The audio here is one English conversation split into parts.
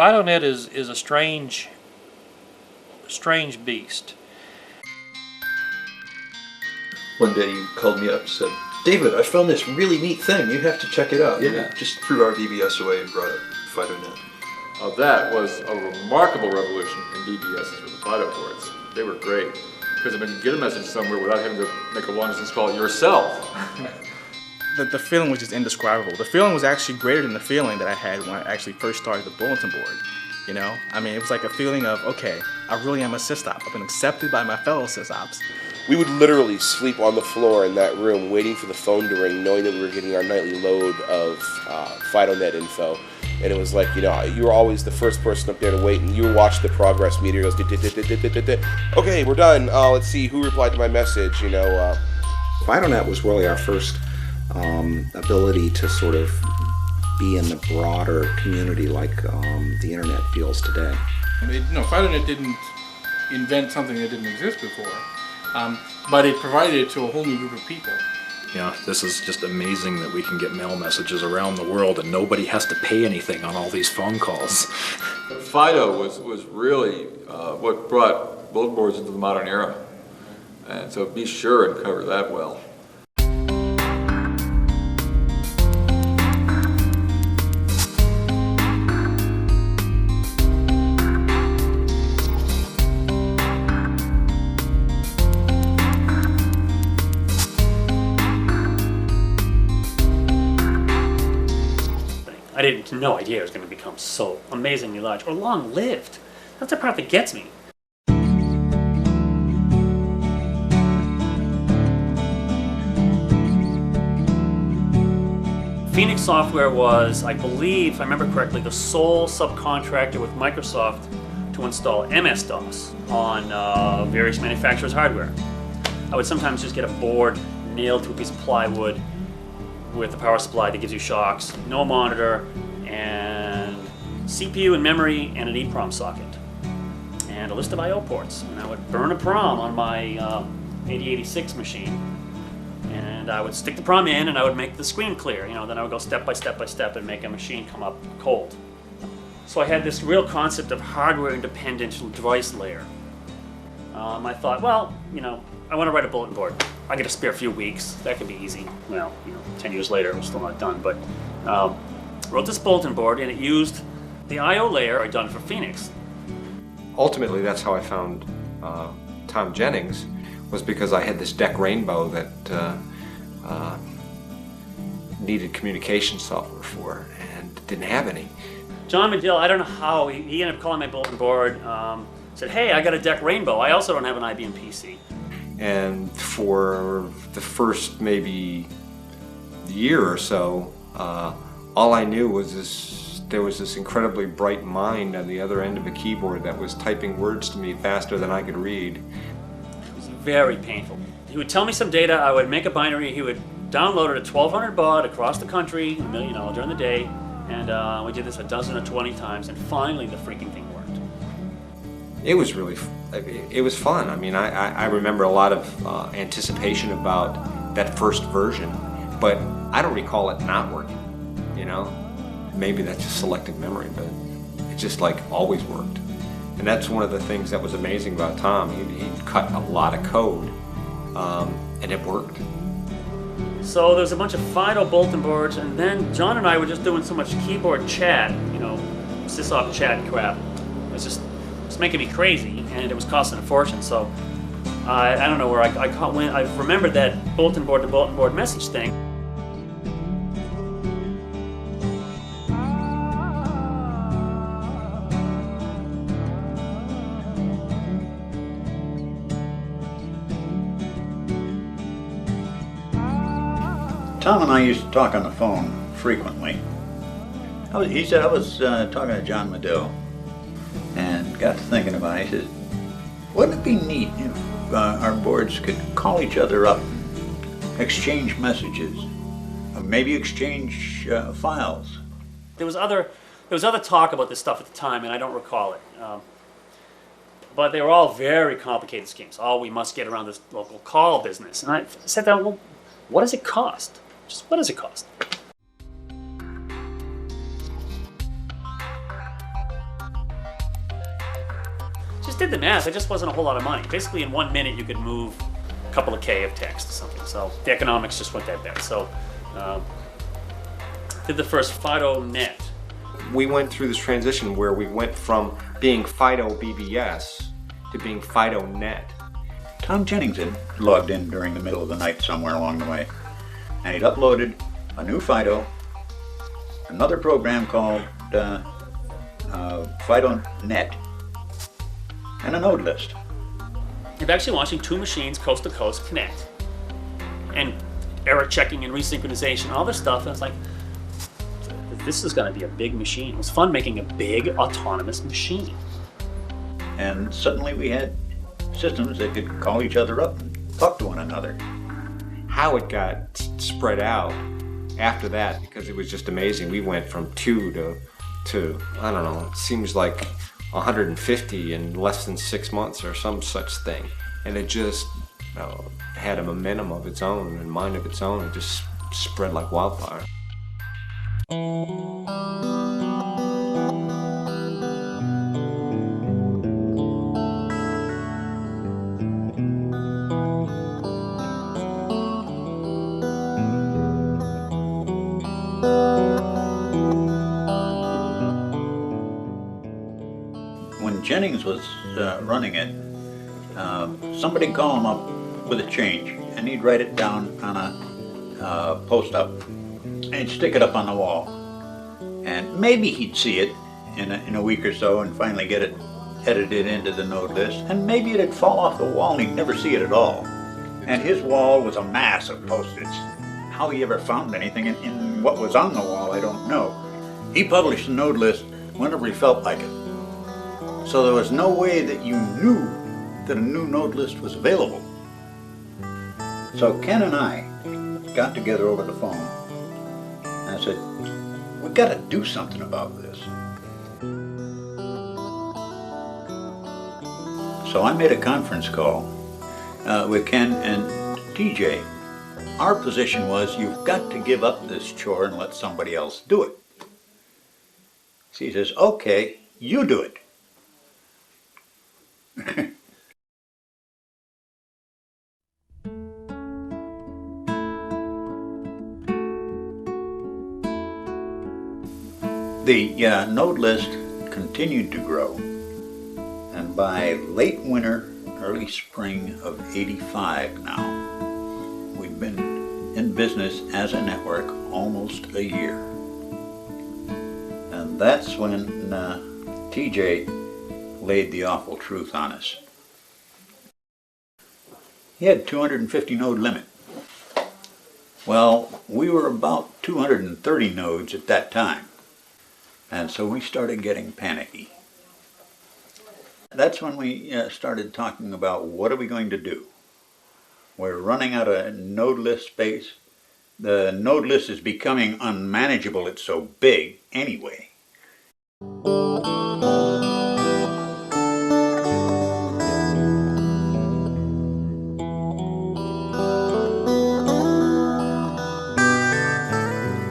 FIDONET is a strange beast. One day you called me up and said, "David, I found this really neat thing. You have to check it out." Yeah. You just threw our BBS away and brought up FIDONET. That was a remarkable revolution in BBSes with the FIDO boards. They were great because I mean, you get a message somewhere without having to make a long distance call yourself. The feeling was just indescribable. The feeling was actually greater than the feeling that I had when I actually first started the bulletin board. You know, I mean, it was like a feeling of, okay, I really am a sysop. I've been accepted by my fellow sysops. We would literally sleep on the floor in that room waiting for the phone to ring, knowing that we were getting our nightly load of FIDONET info. And it was like, you know, you were always the first person up there to wait, and you would watch the progress meter. It goes, okay, we're done. Let's see who replied to my message, you know. FIDONET was really our first ability to sort of be in the broader community like the internet feels today. No, FIDONET didn't invent something that didn't exist before, but it provided it to a whole new group of people. Yeah, this is just amazing that we can get mail messages around the world and nobody has to pay anything on all these phone calls. FIDO was really what brought bulletin boards into the modern era. And so be sure and cover that well. I didn't no idea it was going to become so amazingly large or long-lived. That's the part that gets me. Phoenix Software was, I believe, if I remember correctly, the sole subcontractor with Microsoft to install MS-DOS on various manufacturers' hardware. I would sometimes just get a board nailed to a piece of plywood with a power supply that gives you shocks, no monitor, and CPU and memory and an EEPROM socket, and a list of I/O ports. And I would burn a PROM on my 8086 machine, and I would stick the PROM in, and I would make the screen clear. You know, then I would go step by step by step and make a machine come up cold. So I had this real concept of hardware-independent device layer. I thought, well, you know, I want to write a bulletin board. I get a spare few weeks. That could be easy. Well, you know, 10 years later, I'm still not done. But wrote this bulletin board, and it used the I/O layer I'd done for Phoenix. Ultimately, that's how I found Tom Jennings, was because I had this DEC Rainbow that needed communication software for, and didn't have any. John Medill, I don't know how, he ended up calling my bulletin board, said, hey, I got a DEC Rainbow. I also don't have an IBM PC. And for the first maybe year or so, all I knew was there was this incredibly bright mind on the other end of a keyboard that was typing words to me faster than I could read. It was very painful. He would tell me some data, I would make a binary, he would download it at 1200 baud across the country, you know, during the day, and we did this a dozen or 20 times, and finally the freaking thing worked. It was really, it was fun. I mean, I remember a lot of anticipation about that first version, but I don't recall it not working, you know? Maybe that's just selective memory, but it just like always worked. And that's one of the things that was amazing about Tom. He'd cut a lot of code, and it worked. So there's a bunch of FIDO bulletin boards, and then John and I were just doing so much keyboard chat, you know, sysop chat crap. It was just making me crazy, and it was costing a fortune. So I don't know where I caught when I remembered that bulletin board to bulletin board message thing. Tom and I used to talk on the phone frequently. He said I was talking to John Medill and got to thinking about it. He said, wouldn't it be neat if our boards could call each other up, exchange messages, or maybe exchange files? There was other talk about this stuff at the time, and I don't recall it. But they were all very complicated schemes. Oh, we must get around this local call business. And I said, well, what does it cost? Just what does it cost? did the math. It just wasn't a whole lot of money. Basically, in 1 minute, you could move a couple of K of text or something. So the economics just went that bad. So did the first FIDONET. We went through this transition where we went from being Fido BBS to being FIDONET. Tom Jennings had logged in during the middle of the night somewhere along the way, and he'd uploaded a new Fido, another program called FIDONET, and a node list. You're actually watching two machines coast to coast connect, and error checking and resynchronization and all this stuff. And it's like, this is going to be a big machine. It was fun making a big autonomous machine. And suddenly we had systems that could call each other up and talk to one another. How it got spread out after that, because it was just amazing. We went from 2 to I don't know, it seems like 150 in less than 6 months or some such thing. And it just had a momentum of its own and mind of its own. It just spread like wildfire. When Jennings was running it, somebody'd call him up with a change, and he'd write it down on a post-up, and he'd stick it up on the wall. And maybe he'd see it in a week or so and finally get it edited into the node list, and maybe it'd fall off the wall and he'd never see it at all. And his wall was a mass of post-its. How he ever found anything in what was on the wall, I don't know. He published the node list whenever he felt like it. So there was no way that you knew that a new node list was available. So Ken and I got together over the phone, and I said, we've got to do something about this. So I made a conference call with Ken and TJ. Our position was, you've got to give up this chore and let somebody else do it. So he says, okay, you do it. The node list continued to grow, and by late winter, early spring of '85 now, we've been in business as a network almost a year. And that's when TJ laid the awful truth on us. He had 250 node limit. Well, we were about 230 nodes at that time. And so we started getting panicky. That's when we started talking about, what are we going to do? We're running out of node list space. The node list is becoming unmanageable. It's so big anyway.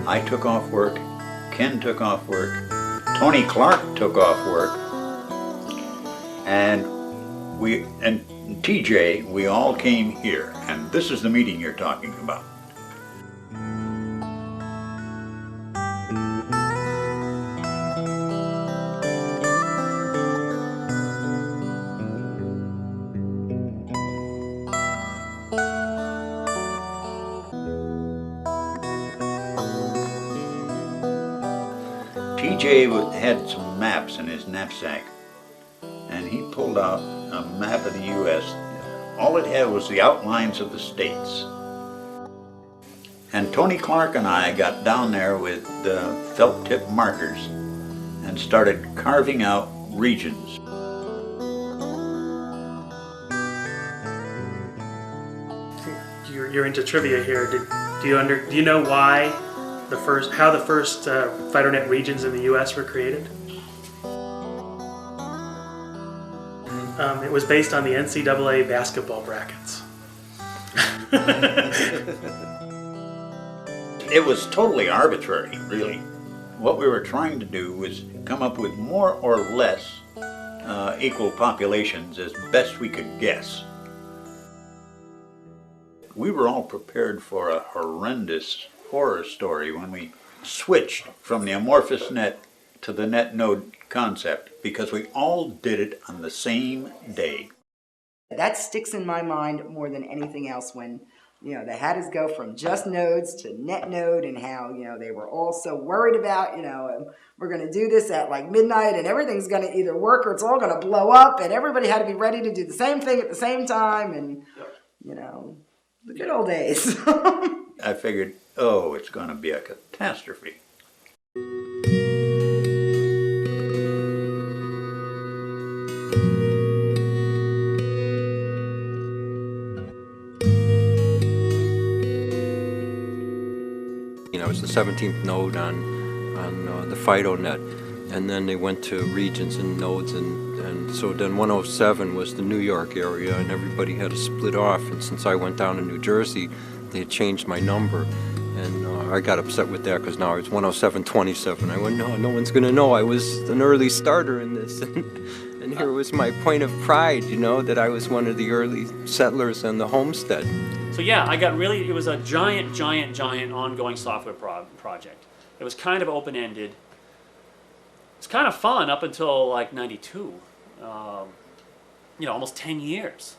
I took off work, Ken took off work, Tony Clark took off work, and TJ, we all came here, and this is the meeting you're talking about. TJ had some maps in his knapsack, and he pulled out a map of the U.S. All it had was the outlines of the states. And Tony Clark and I got down there with felt tip markers and started carving out regions. You're into trivia here. Do you know why how the first FIDONET regions in the U.S. were created? It was based on the NCAA basketball brackets. It was totally arbitrary, really. What we were trying to do was come up with more or less equal populations as best we could guess. We were all prepared for a horrendous horror story when we switched from the amorphous net to the net node concept, because we all did it on the same day. That sticks in my mind more than anything else when, you know, they had us go from just nodes to net node, and how, you know, they were all so worried about, you know, we're going to do this at like midnight and everything's going to either work or it's all going to blow up, and everybody had to be ready to do the same thing at the same time, and, you know, the good old days. I figured, oh, it's going to be a catastrophe. You know, it was the 17th node on the FIDONET, and then they went to regions and nodes, and so then 107 was the New York area, and everybody had to split off. And since I went down to New Jersey, they had changed my number, and I got upset with that because now it's 10727. I went, no one's going to know I was an early starter in this. And here was my point of pride, you know, that I was one of the early settlers on the homestead. So yeah, I got really, it was a giant ongoing software project. It was kind of open-ended. It's kind of fun up until like 92. You know, almost 10 years.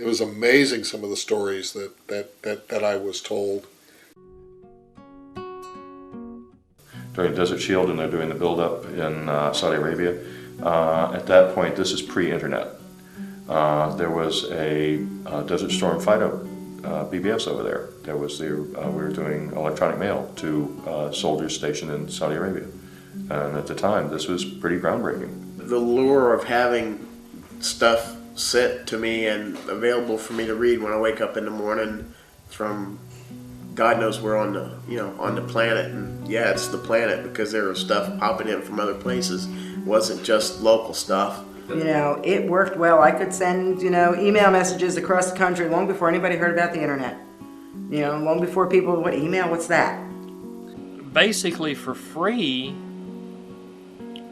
It was amazing, some of the stories that I was told. During Desert Shield, and they're doing the build-up in Saudi Arabia. At that point, this is pre-internet. There was a Desert Storm Fido BBS over there. There was we were doing electronic mail to soldiers stationed in Saudi Arabia. And at the time, this was pretty groundbreaking. The lure of having stuff sent to me and available for me to read when I wake up in the morning from God knows where on the planet, and yeah, it's the planet because there was stuff popping in from other places. It wasn't just local stuff. You know, it worked well. I could send, you know, email messages across the country long before anybody heard about the internet. You know, long before people, what email, what's that? Basically for free,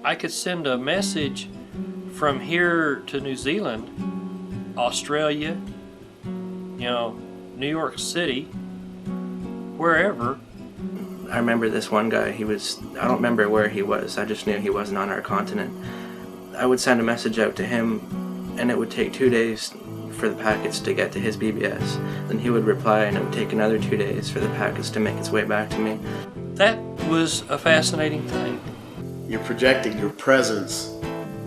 I could send a message from here to New Zealand, Australia, you know, New York City, wherever. I remember this one guy, I don't remember where he was, I just knew he wasn't on our continent. I would send a message out to him, and it would take 2 days for the packets to get to his BBS. Then he would reply, and it would take another 2 days for the packets to make its way back to me. That was a fascinating thing. You're projecting your presence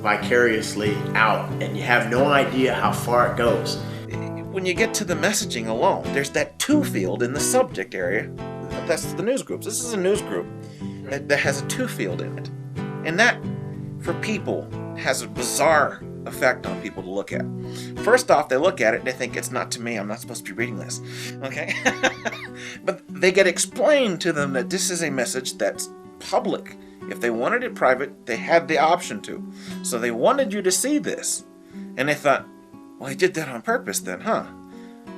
vicariously out, and you have no idea how far it goes. when you get to the messaging alone, there's that to field in the subject area. That's the news groups. This is a news group that has a to field in it. And that, for people, has a bizarre effect on people to look at. First off, they look at it and they think, it's not to me, I'm not supposed to be reading this. Okay? But they get explained to them that this is a message that's public. If they wanted it private, they had the option to. So they wanted you to see this. And they thought, well, he did that on purpose then, huh?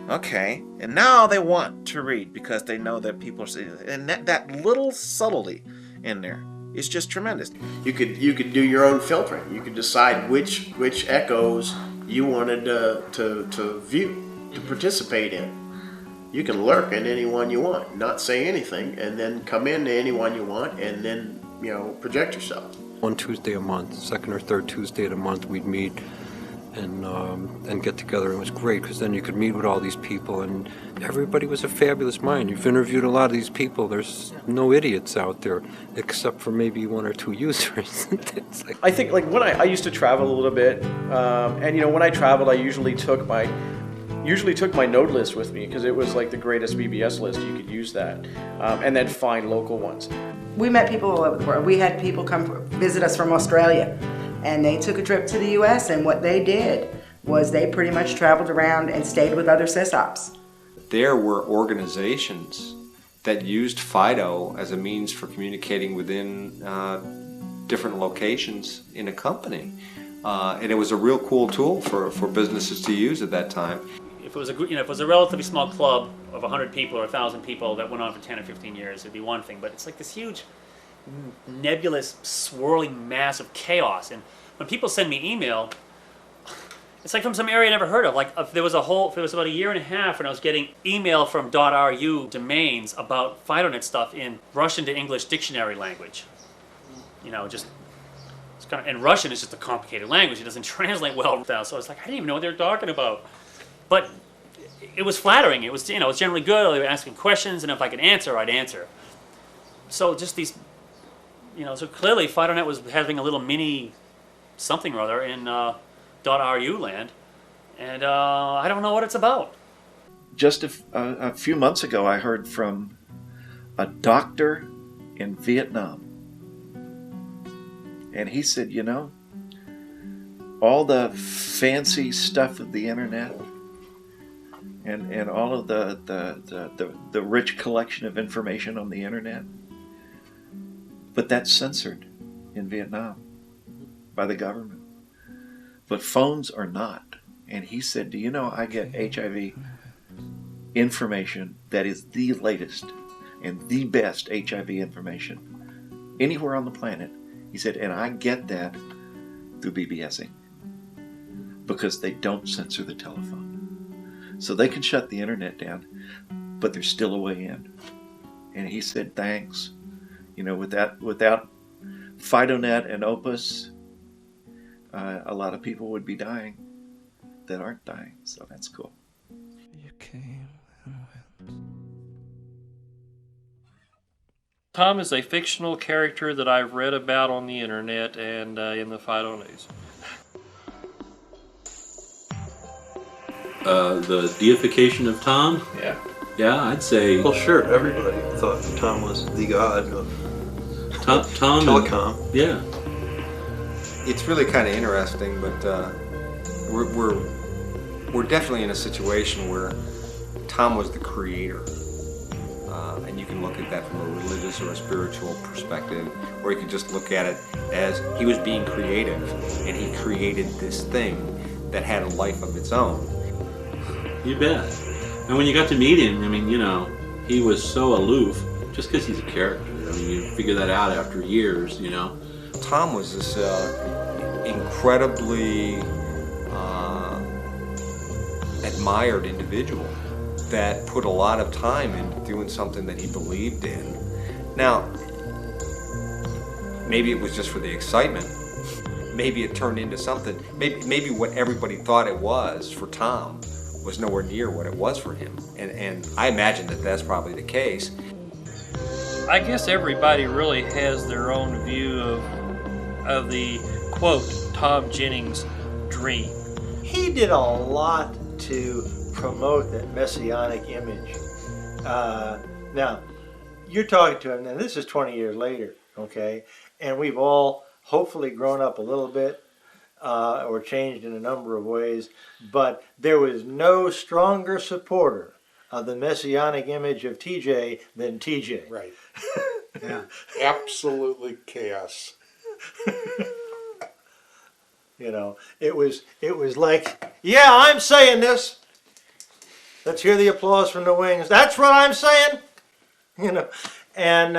Okay. And now they want to read because they know that people are seeing it. And that little subtlety in there is just tremendous. You could do your own filtering. You could decide which echoes you wanted to view, to participate in. You can lurk in any one you want, not say anything, and then come into any one you want, and then project yourself. One Tuesday a month, second or third Tuesday of the month, we'd meet and get together. It was great because then you could meet with all these people, and everybody was a fabulous mind. You've interviewed a lot of these people. There's no idiots out there except for maybe one or two users. I think when I used to travel a little bit, and when I traveled, I usually took my node list with me because it was like the greatest BBS list. You could use that, and then find local ones. We met people all over the world. We had people come visit us from Australia, and they took a trip to the U.S., and what they did was they pretty much traveled around and stayed with other sysops. There were organizations that used FIDO as a means for communicating within different locations in a company. And it was a real cool tool for businesses to use at that time. If it was if it was a relatively small club of 100 people or 1,000 people that went on for 10 or 15 years, it'd be one thing. But it's like this huge, nebulous, swirling mass of chaos. And when people send me email, it's like from some area I never heard of. Like if there was about a year and a half when I was getting email from .ru domains about FIDONET stuff in Russian to English dictionary language. And Russian is just a complicated language. It doesn't translate well. So it's like, I didn't even know what they were talking about. But it was flattering. It was, it was generally good. They were asking questions, and if I could answer, I'd answer. So just these, so clearly FIDONET was having a little mini something or other in .ru land. And I don't know what it's about. Just a few months ago, I heard from a doctor in Vietnam. And he said, all the fancy stuff of the internet and all of the rich collection of information on the internet, but that's censored in Vietnam by the government. But phones are not. And he said, do you know I get HIV information that is the latest and the best HIV information anywhere on the planet? He said, and I get that through BBSing because they don't censor the telephone. So they can shut the internet down, but there's still a way in. And he said, thanks. Without FIDONET and Opus, a lot of people would be dying that aren't dying. So that's cool. You came and went. Tom is a fictional character that I've read about on the internet and in the Fido News. The deification of Tom? Yeah. Yeah, I'd say... Well, sure, everybody thought Tom was the god of Tom telecom. Yeah. It's really kind of interesting, but we're definitely in a situation where Tom was the creator. And you can look at that from a religious or a spiritual perspective, or you can just look at it as he was being creative, and he created this thing that had a life of its own. You bet. And when you got to meet him, he was so aloof, just because he's a character. You figure that out after years, Tom was this incredibly admired individual that put a lot of time into doing something that he believed in. Now, maybe it was just for the excitement. Maybe it turned into something. Maybe what everybody thought it was for Tom was nowhere near what it was for him. And I imagine that that's probably the case. I guess everybody really has their own view of the, quote, Tom Jennings dream. He did a lot to promote that messianic image. Now, you're talking to him, and this is 20 years later, okay? And we've all hopefully grown up a little bit or changed in a number of ways, but there was no stronger supporter of the messianic image of TJ than TJ. Right. Yeah. Absolutely chaos. You know, it was like, yeah, I'm saying this. Let's hear the applause from the wings. That's what I'm saying. You know, and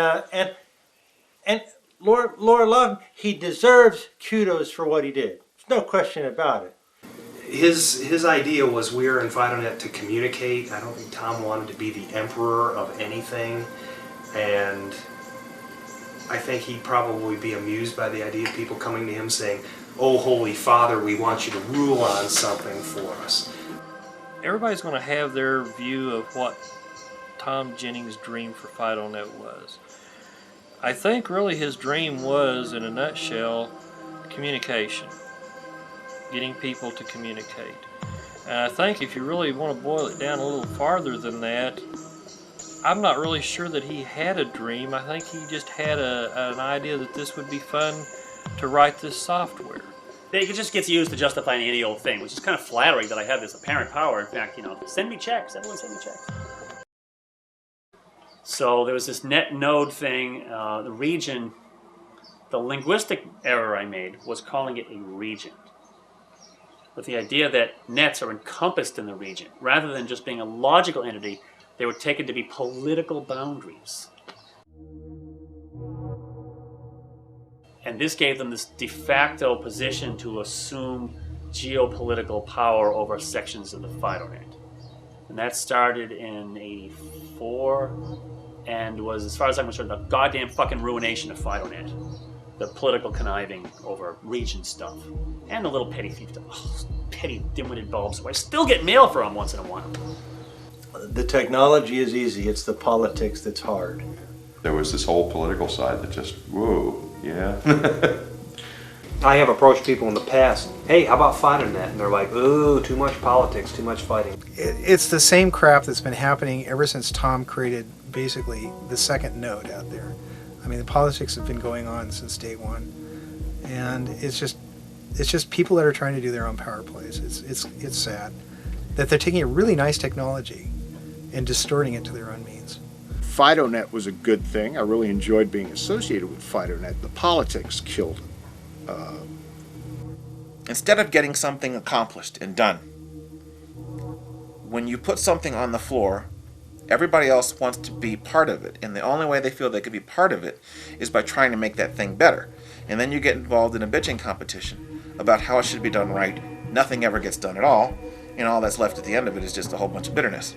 Laura loved him. He deserves kudos for what he did. There's no question about it. His idea was we were in FIDONET to communicate. I don't think Tom wanted to be the emperor of anything, and I think he'd probably be amused by the idea of people coming to him saying, "Oh, Holy Father, we want you to rule on something for us." Everybody's going to have their view of what Tom Jennings' dream for FIDONET was. I think really his dream was, in a nutshell, communication. Getting people to communicate. And I think if you really want to boil it down a little farther than that, I'm not really sure that he had a dream. I think he just had an idea that this would be fun to write this software. It just gets used to justify any old thing, which is kind of flattering that I have this apparent power. In fact, you know, send me checks. Everyone send me checks. So there was this net node thing. The region, the linguistic error I made was calling it a region, with the idea that nets are encompassed in the region. Rather than just being a logical entity, they were taken to be political boundaries. And this gave them this de facto position to assume geopolitical power over sections of the FIDONET. And that started in '84 and was, as far as I'm concerned, the goddamn fucking ruination of FIDONET. The political conniving over region stuff. And the little petty thief stuff. Oh, petty dim-witted bulbs who I still get mail from once in a while. The technology is easy, it's the politics that's hard. There was this whole political side that just, whoa, yeah. I have approached people in the past, hey, how about FIDONET? And they're like, ooh, too much politics, too much fighting. It's the same crap that's been happening ever since Tom created basically the second node out there. I mean, the politics have been going on since day one, and it's just people that are trying to do their own power plays. It's sad that they're taking a really nice technology and distorting it to their own means. FIDONET was a good thing. I really enjoyed being associated with FIDONET. The politics killed it. Instead of getting something accomplished and done, when you put something on the floor, everybody else wants to be part of it, and the only way they feel they could be part of it is by trying to make that thing better. And then you get involved in a bitching competition about how it should be done right. Nothing ever gets done at all, and all that's left at the end of it is just a whole bunch of bitterness.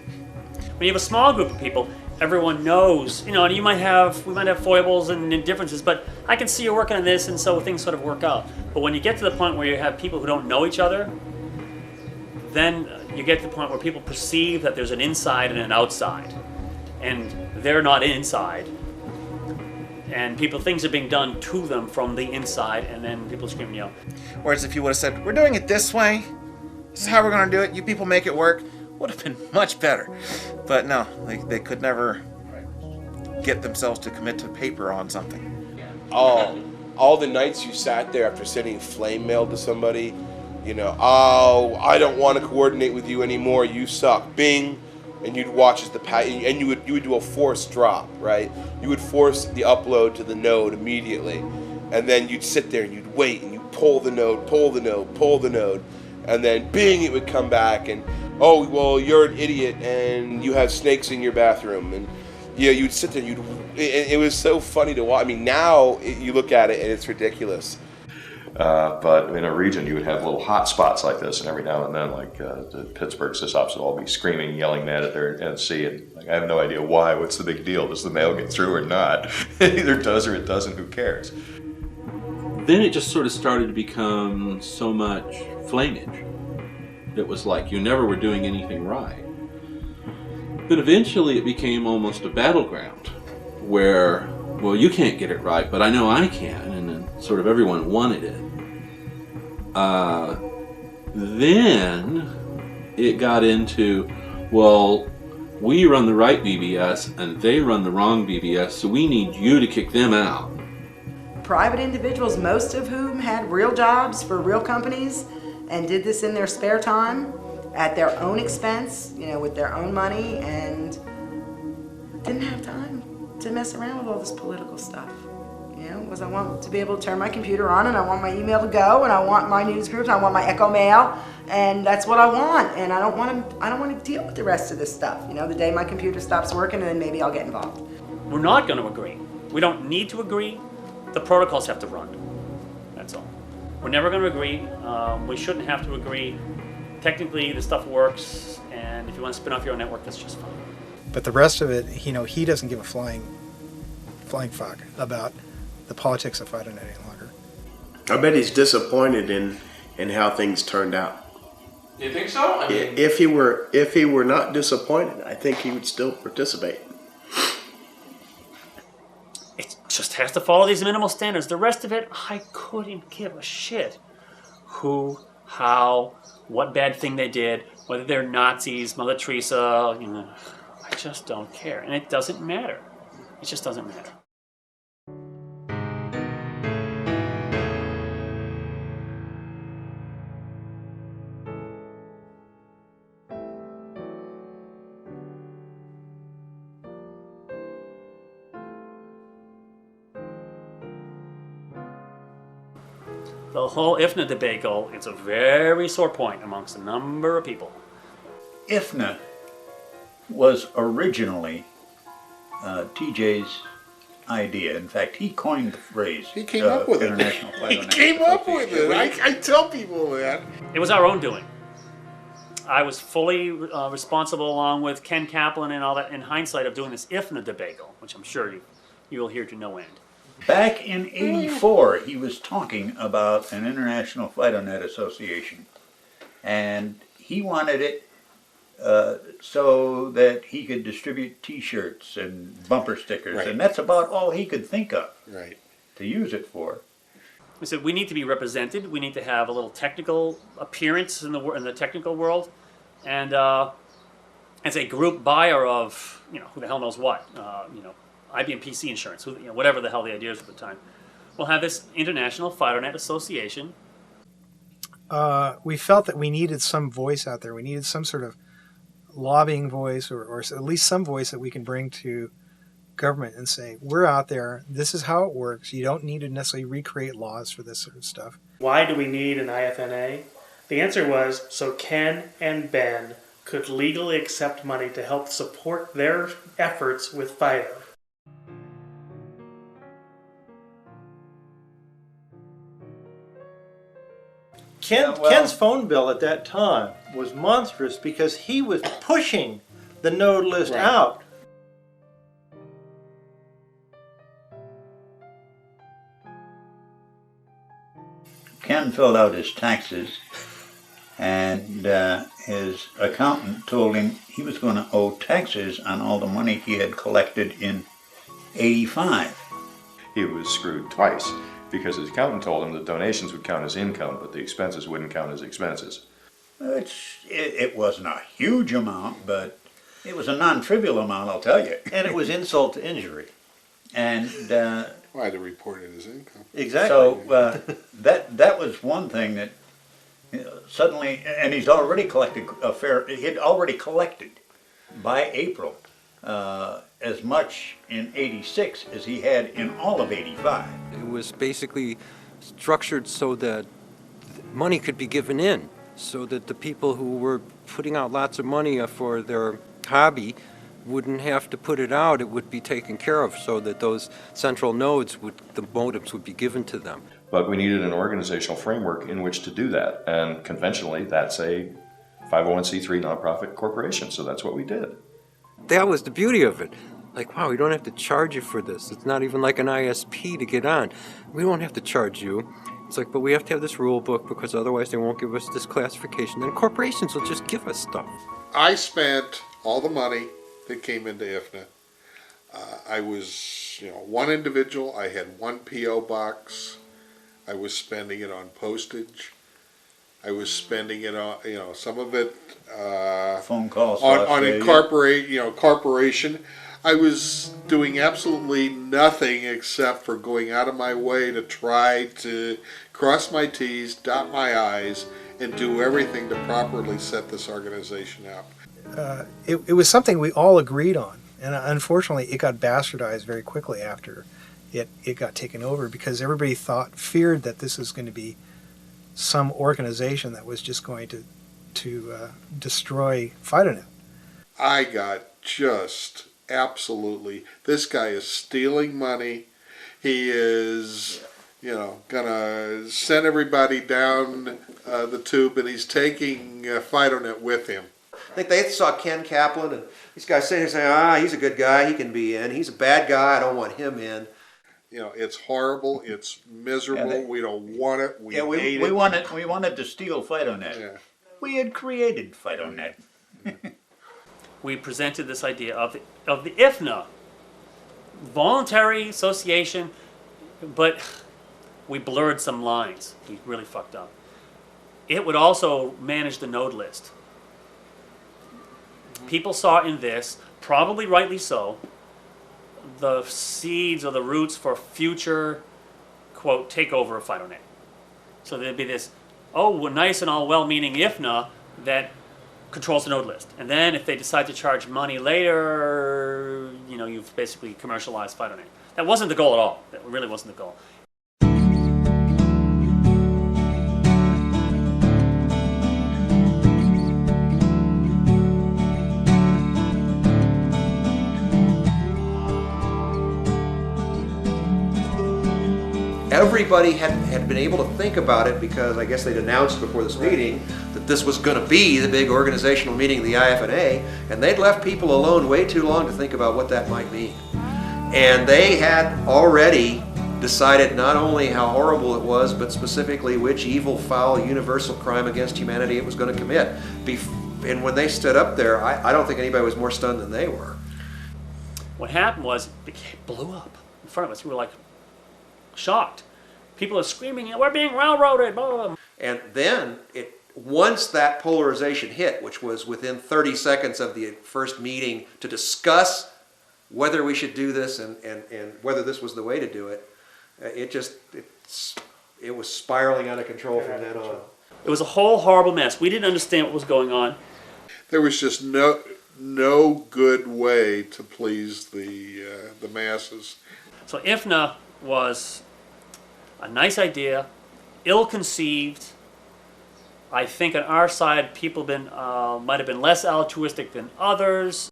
When you have a small group of people, everyone knows, you know, and we might have foibles and differences, but I can see you're working on this, and so things sort of work out. But when you get to the point where you have people who don't know each other, then you get to the point where people perceive that there's an inside and an outside, and they're not inside, and things are being done to them from the inside, and then people scream and yell. Whereas if you would have said, we're doing it this way, this is how we're going to do it, you people make it work, would have been much better. But no, they could never get themselves to commit to paper on something. All the nights you sat there after sending flame mail to somebody, you know, oh, I don't want to coordinate with you anymore, you suck, bing, and you'd watch as and you would do a forced drop, right? You would force the upload to the node immediately, and then you'd sit there and you'd wait, and you'd pull the node, and then bing, it would come back, and oh, well, you're an idiot, and you have snakes in your bathroom, and yeah, you'd sit there, it was so funny to watch. I mean, now you look at it and it's ridiculous. But in a region, you would have little hot spots like this, and every now and then, like the Pittsburgh sysops would all be screaming, yelling mad at their NC, and like, I have no idea why. What's the big deal? Does the mail get through or not? It either does or it doesn't. Who cares? Then it just sort of started to become so much flamage. It was like you never were doing anything right. But eventually it became almost a battleground where, well, you can't get it right, but I know I can, and then sort of everyone wanted it. Then it got into, well, we run the right BBS and they run the wrong BBS, so we need you to kick them out. Private individuals, most of whom had real jobs for real companies and did this in their spare time at their own expense, you know, with their own money, and didn't have time to mess around with all this political stuff. You know, because I want to be able to turn my computer on, and I want my email to go, and I want my news groups, I want my Echo Mail, and that's what I want. And I don't want to deal with the rest of this stuff. You know, the day my computer stops working, and then maybe I'll get involved. We're not going to agree. We don't need to agree. The protocols have to run. That's all. We're never going to agree. We shouldn't have to agree. Technically, the stuff works, and if you want to spin off your own network, that's just fine. But the rest of it, you know, he doesn't give a flying fuck about the politics of FIDONET any longer. I bet he's disappointed in how things turned out. You think so? I mean, If he were not disappointed, I think he would still participate. It just has to follow these minimal standards. The rest of it, I couldn't give a shit. Who, how, what bad thing they did, whether they're Nazis, Mother Teresa, you know, I just don't care. And it doesn't matter. It just doesn't matter. The whole IFNA debacle, it's a very sore point amongst a number of people. IFNA was originally TJ's idea. In fact, he coined the phrase. He came up with it. He came up with it. I tell people that. It was our own doing. I was fully responsible, along with Ken Kaplan and all that, in hindsight, of doing this IFNA debacle, which I'm sure you will hear to no end. Back in '84, he was talking about an International FIDONET Association, and he wanted it so that he could distribute T-shirts and bumper stickers, Right. and that's about all he could think of Right. to use it for. We said we need to be represented. We need to have a little technical appearance in the technical world, and as a group buyer of, you know, who the hell knows what, you know, IBM PC insurance, you know, whatever the hell the idea is at the time, we'll have this International FIDONET Association. We felt that we needed some voice out there. We needed some sort of lobbying voice, or at least some voice that we can bring to government and say, we're out there, this is how it works. You don't need to necessarily recreate laws for this sort of stuff. Why do we need an IFNA? The answer was so Ken and Ben could legally accept money to help support their efforts with FIDO. Ken's phone bill at that time was monstrous because he was pushing the node list out. Ken filled out his taxes, and his accountant told him he was going to owe taxes on all the money he had collected in '85. He was screwed twice, because his accountant told him that donations would count as income, but the expenses wouldn't count as expenses. It wasn't a huge amount, but it was a non-trivial amount, I'll tell you. And it was insult to injury. And Why to report it as income? Exactly. So that was one thing that, you know, suddenly, and he's already collected he'd already collected by April as much in '86 as he had in all of '85. It was basically structured so that money could be given in, so that the people who were putting out lots of money for their hobby wouldn't have to put it out. It would be taken care of, so that those central nodes, the modems would be given to them. But we needed an organizational framework in which to do that, and conventionally that's a 501c3 nonprofit corporation, so that's what we did. That was the beauty of it. Like, wow, we don't have to charge you for this. It's not even like an ISP to get on. We don't have to charge you. It's like, but we have to have this rule book because otherwise they won't give us this classification. Then corporations will just give us stuff. I spent all the money that came into IFNA. I was, one individual. I had one P.O. box. I was spending it on postage. I was spending it on, some of it phone calls on corporation. I was doing absolutely nothing except for going out of my way to try to cross my T's, dot my I's, and do everything to properly set this organization up. It was something we all agreed on, and unfortunately it got bastardized very quickly after it got taken over, because everybody feared that this was going to be some organization that was just going to destroy FIDONET. I got just absolutely, this guy is stealing money. He is, gonna send everybody down the tube, and he's taking FIDONET with him. I think they saw Ken Kaplan, and these guys sitting here saying, he's a good guy, he can be in. He's a bad guy, I don't want him in. It's horrible, it's miserable, we don't want it, we hate we it. wanted to steal FIDONET. Yeah. We had created FIDONET. We presented this idea of the IFNA, voluntary association, but we blurred some lines. We really fucked up. It would also manage the node list. People saw in this, probably rightly so, the seeds or the roots for future, quote, takeover of FIDONET. So there'd be this, we're nice and all well-meaning IFNA that controls the node list. And then if they decide to charge money later, you've basically commercialized FIDONET. That wasn't the goal at all. That really wasn't the goal. Everybody had been able to think about it, because I guess they'd announced before this meeting that this was going to be the big organizational meeting of the IFNA, and they'd left people alone way too long to think about what that might mean. And they had already decided not only how horrible it was, but specifically which evil, foul, universal crime against humanity it was going to commit. And when they stood up there, I don't think anybody was more stunned than they were. What happened was it blew up in front of us. We were like shocked. People are screaming, we're being railroaded, blah, blah, blah. And then, once that polarization hit, which was within 30 seconds of the first meeting to discuss whether we should do this and whether this was the way to do it, it was spiraling out of control from then on. It was a whole horrible mess. We didn't understand what was going on. There was just no good way to please the masses. So IFNA was a nice idea, ill-conceived. I think on our side, people might have been less altruistic than others.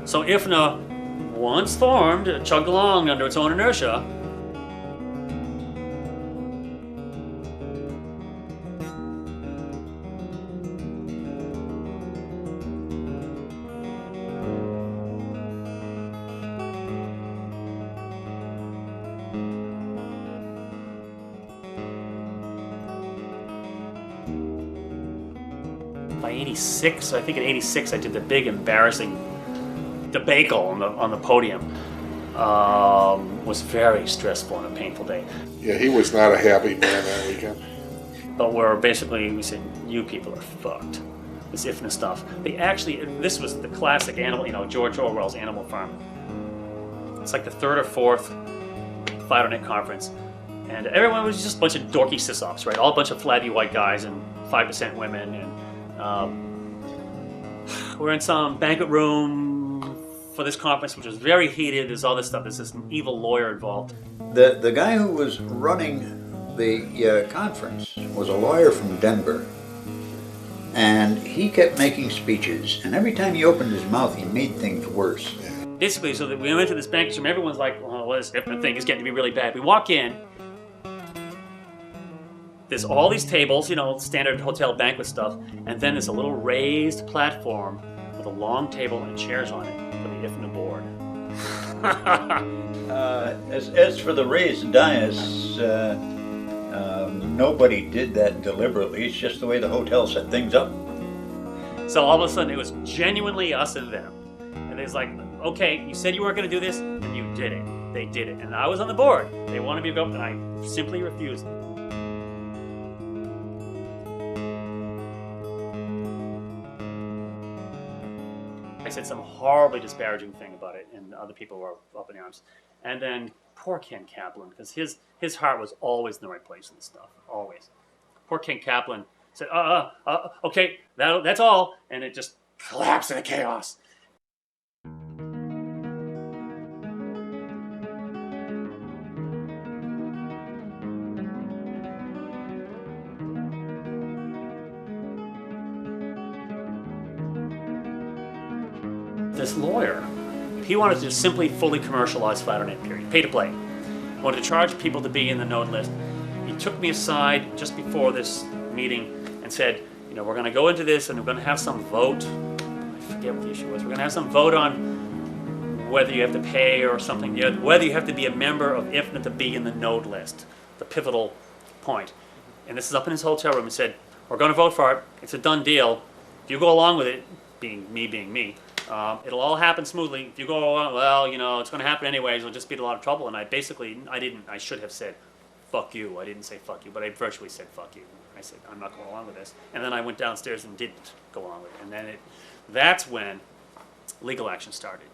So IFNA, once formed, chugged along under its own inertia. By 86, I think in 86, I did the big embarrassing debacle on the podium. Was very stressful and a painful day. Yeah, he was not a happy man that weekend. But we said, you people are fucked. This IFNA stuff. This was the classic animal, George Orwell's Animal Farm. It's like the third or fourth FIDONET conference. And everyone was just a bunch of dorky sysops, right? All a bunch of flabby white guys and 5% women. And we're in some banquet room for this conference, which was very heated. There's all this stuff. There's this evil lawyer involved. The guy who was running the conference was a lawyer from Denver, and he kept making speeches, and every time he opened his mouth, he made things worse. Basically, so that we went to this banquet room, everyone's like, well, this IFNA thing is getting to be really bad. We walk in, there's all these tables, standard hotel banquet stuff, and then there's a little raised platform with a long table and chairs on it for the IFNA board. As for the raised dais, nobody did that deliberately. It's just the way the hotel set things up. So all of a sudden, it was genuinely us and them. And it's like, okay, you said you weren't going to do this, and you did it. They did it. And I was on the board. They wanted me to go up, and I simply refused. I said some horribly disparaging thing about it, and other people were up in arms. And then poor Ken Kaplan, because his heart was always in the right place in this stuff, always. Poor Ken Kaplan said, okay, that's all, and it just collapsed into chaos. This lawyer, he wanted to just simply fully commercialize FIDONET, period, pay to play. He wanted to charge people to be in the node list. He took me aside just before this meeting and said, we're going to go into this and we're going to have some vote. I forget what the issue was. We're going to have some vote on whether you have to pay or something, whether you have to be a member of IFNA to be in the node list, the pivotal point. And this is up in his hotel room. He said, we're going to vote for it. It's a done deal. If you go along with it, being me, it'll all happen smoothly. If you go along, well, it's going to happen anyways. It'll just be a lot of trouble. And I should have said, fuck you. I didn't say fuck you, but I virtually said fuck you. I said, I'm not going along with this. And then I went downstairs and didn't go along with it. And then that's when legal action started.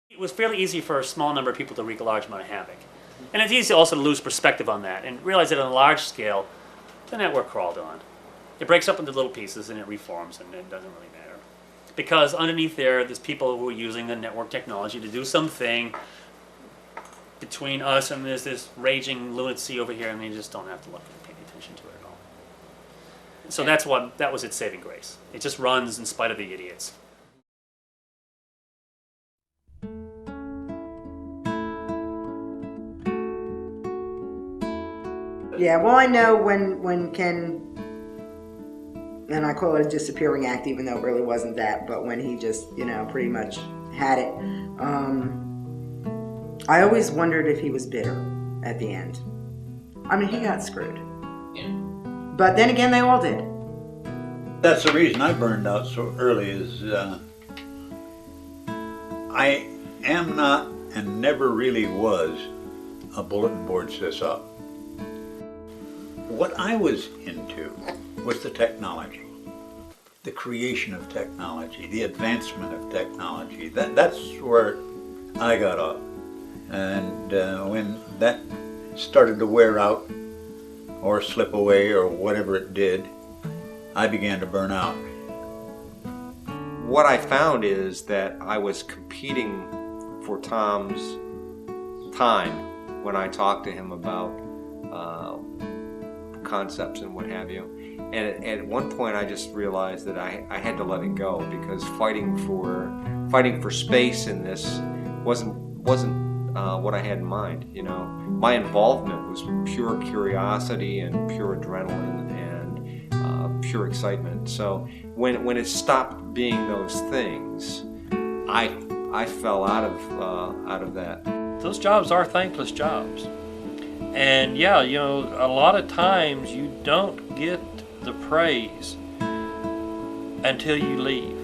It was fairly easy for a small number of people to wreak a large amount of havoc. And it's easy also to lose perspective on that and realize that on a large scale, the network crawled on. It breaks up into little pieces and it reforms, and it doesn't really matter. Because underneath there's people who are using the network technology to do something between us, and there's this raging lunacy over here, and they just don't have to look and pay attention to it at all. So that was its saving grace. It just runs in spite of the idiots. Yeah, well, I know when Ken, and I call it a disappearing act, even though it really wasn't that, but when he just, pretty much had it, I always wondered if he was bitter at the end. I mean, he got screwed. Yeah. But then again, they all did. That's the reason I burned out so early is I am not and never really was a bulletin board sys-op. What I was into was the technology, the creation of technology, the advancement of technology. That's where I got off. And when that started to wear out or slip away or whatever it did, I began to burn out. What I found is that I was competing for Tom's time when I talked to him about concepts and what have you. And at one point I just realized that I had to let it go, because fighting for space in this wasn't what I had in mind. My involvement was pure curiosity and pure adrenaline and pure excitement. So when it stopped being those things, I fell out of that. Those jobs are thankless jobs. And yeah, a lot of times you don't get the praise until you leave.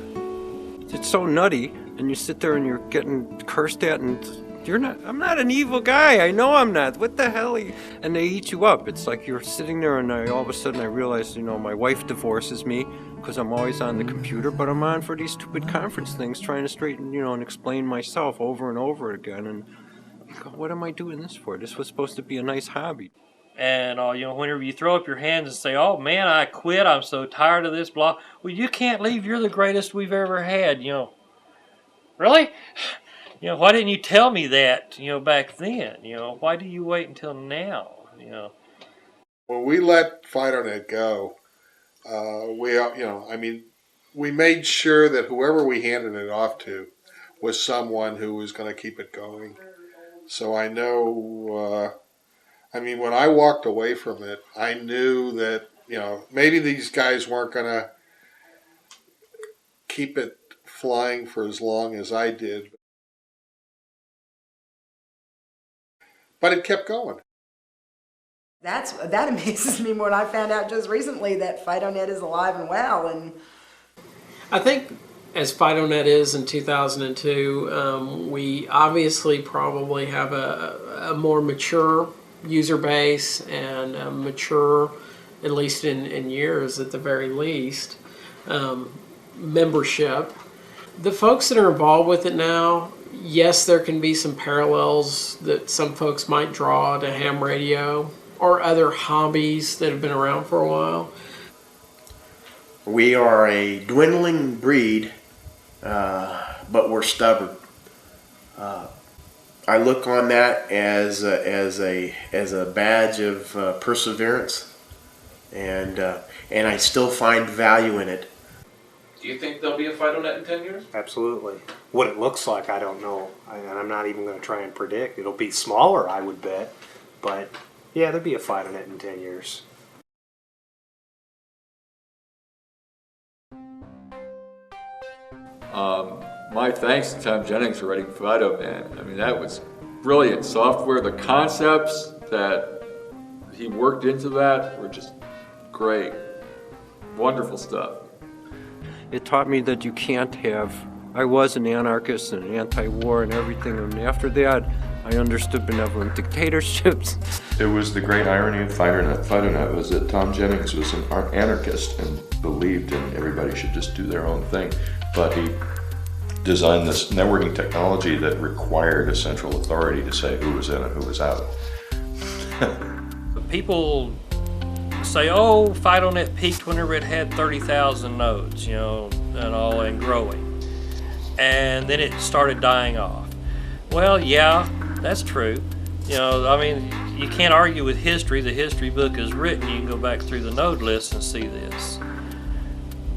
It's so nutty, and you sit there and you're getting cursed at, and I'm not an evil guy, I know I'm not, what the hell? And they eat you up. It's like you're sitting there and all of a sudden I realize, my wife divorces me because I'm always on the computer, but I'm on for these stupid conference things trying to straighten, and explain myself over and over again. And what am I doing this for? This was supposed to be a nice hobby. And whenever you throw up your hands and say, "Oh man, I quit. I'm so tired of this." Blah. Well, you can't leave. You're the greatest we've ever had. Really? Why didn't you tell me that? Back then. Why do you wait until now? When we let FIDONET go, we made sure that whoever we handed it off to was someone who was going to keep it going. So I know, when I walked away from it, I knew that, maybe these guys weren't going to keep it flying for as long as I did. But it kept going. That amazes me more when I found out just recently that FIDONET is alive and well. And I think as FIDONET is in 2002, we obviously probably have a more mature user base and a mature, at least in years at the very least, membership. The folks that are involved with it now, yes, there can be some parallels that some folks might draw to ham radio or other hobbies that have been around for a while. We are a dwindling breed, but we're stubborn. I look on that as a badge of perseverance, and I still find value in it. Do you think there'll be a FIDONET in 10 years? Absolutely. What it looks like, I don't know. And I'm not even going to try and predict. It'll be smaller, I would bet. But yeah, there'll be a FIDONET in 10 years. My thanks to Tom Jennings for writing FIDONET. I mean, that was brilliant software. The concepts that he worked into that were just great. Wonderful stuff. It taught me that you can't have, I was an anarchist and anti-war and everything, and after that I understood benevolent dictatorships. It was the great irony of FIDONET. FIDONET was that Tom Jennings was an anarchist and believed in everybody should just do their own thing, but he designed this networking technology that required a central authority to say who was in and who was out. People say, oh, FIDONET peaked whenever it had 30,000 nodes, you know, and growing. And then it started dying off. Well, yeah, that's true. You know, I mean, you can't argue with history. The history book is written. You can go back through the node list and see this.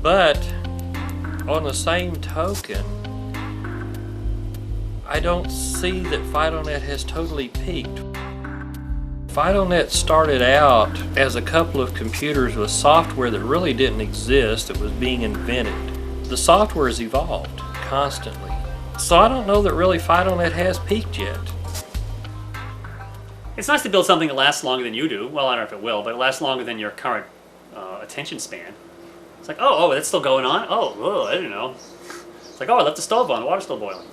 But on the same token, I don't see that FIDONET has totally peaked. FIDONET started out as a couple of computers with software that really didn't exist, that was being invented. The software has evolved constantly. So I don't know that really FIDONET has peaked yet. It's nice to build something that lasts longer than you do. Well, I don't know if it will, but it lasts longer than your current attention span. It's like, oh, that's still going on? Oh, I didn't know. It's like, oh, I left the stove on, the water's still boiling.